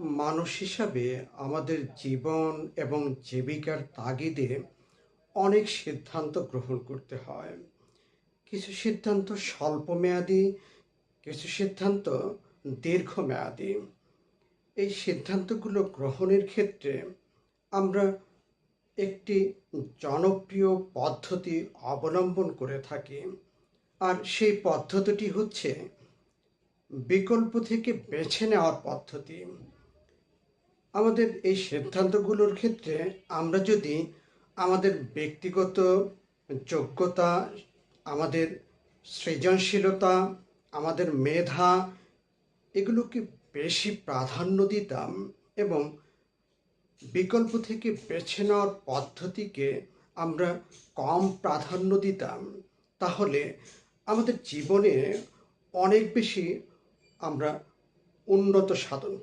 মানুষ হিসাবে আমাদের জীবন এবং জীবিকার তাগিদে অনেক সিদ্ধান্ত গ্রহণ করতে হয়। কিছু সিদ্ধান্ত স্বল্পমেয়াদী, কিছু সিদ্ধান্ত দীর্ঘমেয়াদী। এই সিদ্ধান্তগুলো গ্রহণের ক্ষেত্রে আমরা একটি জনপ্রিয় পদ্ধতি অবলম্বন করে থাকি। আর সেই পদ্ধতিটি হচ্ছে বিকল্প থেকে বেছে নেওয়ার পদ্ধতি। আমাদের এই সিদ্ধান্তগুলোর ক্ষেত্রে আমরা যদি আমাদের ব্যক্তিগত যোগ্যতা, আমাদের সৃজনশীলতা, আমাদের মেধা এগুলোকে বেশি প্রাধান্য দিতাম এবং বিকল্প থেকে বেছে নেওয়ার পদ্ধতিকে আমরা কম প্রাধান্য দিতাম, তাহলে আমাদের জীবনে অনেক বেশি আমরা উন্নত সাধন করতাম।